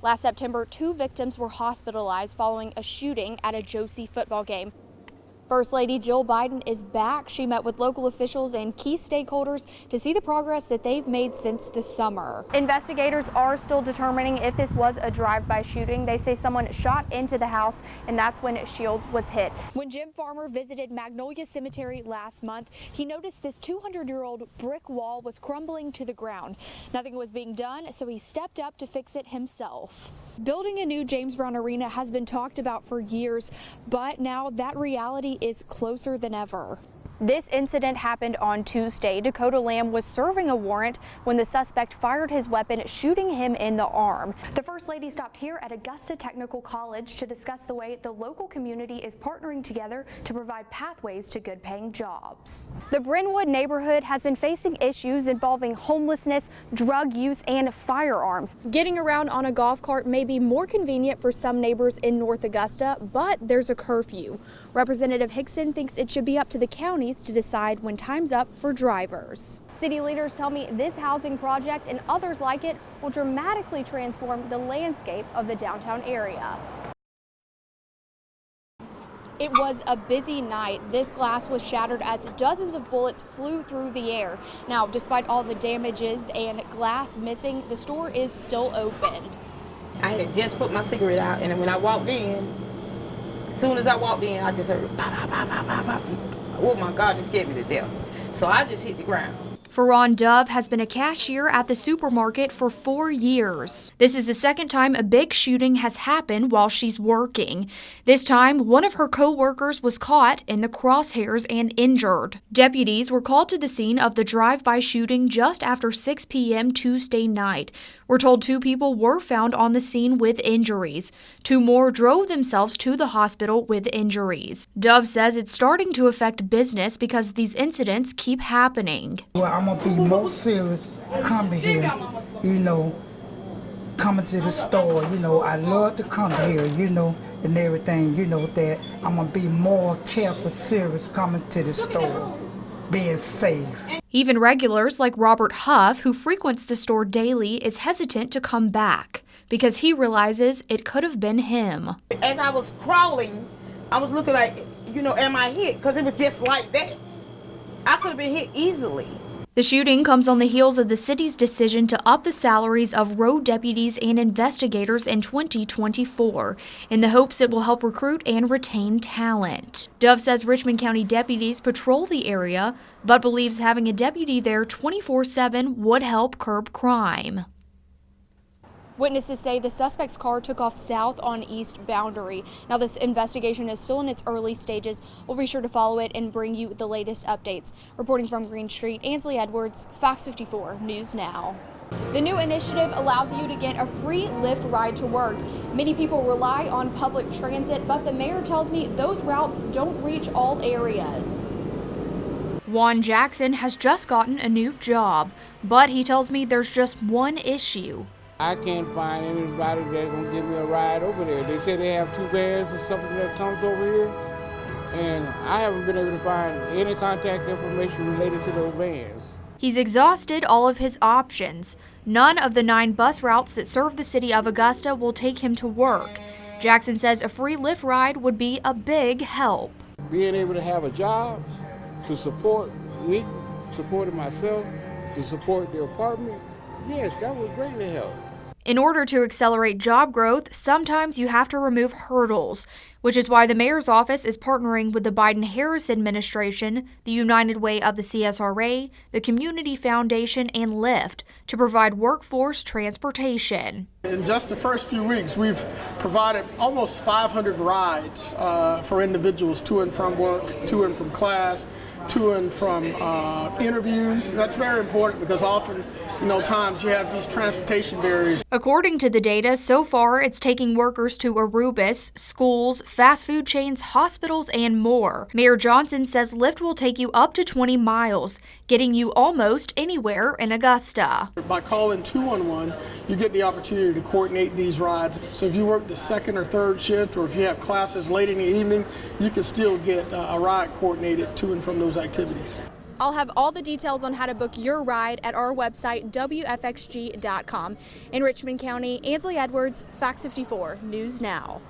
Last September, 2 victims were hospitalized following a shooting at a Josie football game. First Lady Jill Biden is back. She met with local officials and key stakeholders to see the progress that they've made since the summer. Investigators are still determining if this was a drive-by shooting. They say someone shot into the house, and that's when Shields was hit. When Jim Farmer visited Magnolia Cemetery last month, he noticed this 200-year-old brick wall was crumbling to the ground. Nothing was being done, so he stepped up to fix it himself. Building a new James Brown Arena has been talked about for years, but now that reality is closer than ever. This incident happened on Tuesday. Dakota Lamb was serving a warrant when the suspect fired his weapon, shooting him in the arm. The First Lady stopped here at Augusta Technical College to discuss the way the local community is partnering together to provide pathways to good-paying jobs. The Brynwood neighborhood has been facing issues involving homelessness, drug use, and firearms. Getting around on a golf cart may be more convenient for some neighbors in North Augusta, but there's a curfew. Representative Hickson thinks it should be up to the county to decide when time's up for drivers. City leaders tell me this housing project and others like it will dramatically transform the landscape of the downtown area. It was a busy night. This glass was shattered as dozens of bullets flew through the air. Now, despite all the damages and glass missing, the store is still open. I had just put my cigarette out, and when I walked in, as soon as I walked in, I just heard pop, pop, pop, pop, pop, pop. Oh my God, it scared me to death. So I just hit the ground. Ferron Dove has been a cashier at the supermarket for 4 years. This is the second time a big shooting has happened while she's working. This time, one of her co-workers was caught in the crosshairs and injured. Deputies were called to the scene of the drive-by shooting just after 6 p.m. Tuesday night. We're told 2 people were found on the scene with injuries. 2 more drove themselves to the hospital with injuries. Dove says it's starting to affect business because these incidents keep happening. Well, I'm gonna be more serious coming here, coming to the store, I love to come here, and everything, that I'm gonna be more careful, serious coming to the store, being safe. Even regulars like Robert Huff, who frequents the store daily, is hesitant to come back because he realizes it could have been him. As I was crawling, I was looking like, am I hit? Because it was just like that. I could have been hit easily. The shooting comes on the heels of the city's decision to up the salaries of road deputies and investigators in 2024 in the hopes it will help recruit and retain talent. Dove says Richmond County deputies patrol the area, but believes having a deputy there 24/7 would help curb crime. Witnesses say the suspect's car took off south on East Boundary. Now, this investigation is still in its early stages. We'll be sure to follow it and bring you the latest updates. Reporting from Green Street, Ansleigh Edwards, Fox 54 News Now. The new initiative allows you to get a free Lyft ride to work. Many people rely on public transit, but the mayor tells me those routes don't reach all areas. Juan Jackson has just gotten a new job, but he tells me there's just one issue. I can't find anybody that's gonna give me a ride over there. They say they have 2 vans or something that comes over here, and I haven't been able to find any contact information related to those vans. He's exhausted all of his options. None of the 9 bus routes that serve the city of Augusta will take him to work. Jackson says a free Lyft ride would be a big help. Being able to have a job to support me, supporting myself, to support the apartment, yes, that would greatly help. In order to accelerate job growth, sometimes you have to remove hurdles, which is why the mayor's office is partnering with the Biden-Harris administration, the United Way of the CSRA, the Community Foundation, and Lyft to provide workforce transportation. In just the first few weeks, we've provided almost 500 rides for individuals to and from work, to and from class, to and from interviews. That's very important because often, times you have these transportation barriers. According to the data, so far it's taking workers to Arubis, schools, fast food chains, hospitals, and more. Mayor Johnson says Lyft will take you up to 20 miles, getting you almost anywhere in Augusta. By calling 211, you get the opportunity to coordinate these rides. So if you work the 2nd or 3rd shift, or if you have classes late in the evening, you can still get a ride coordinated to and from those activities. I'll have all the details on how to book your ride at our website, WFXG.com. In Richmond County, Ansleigh Edwards, Fox 54 News Now.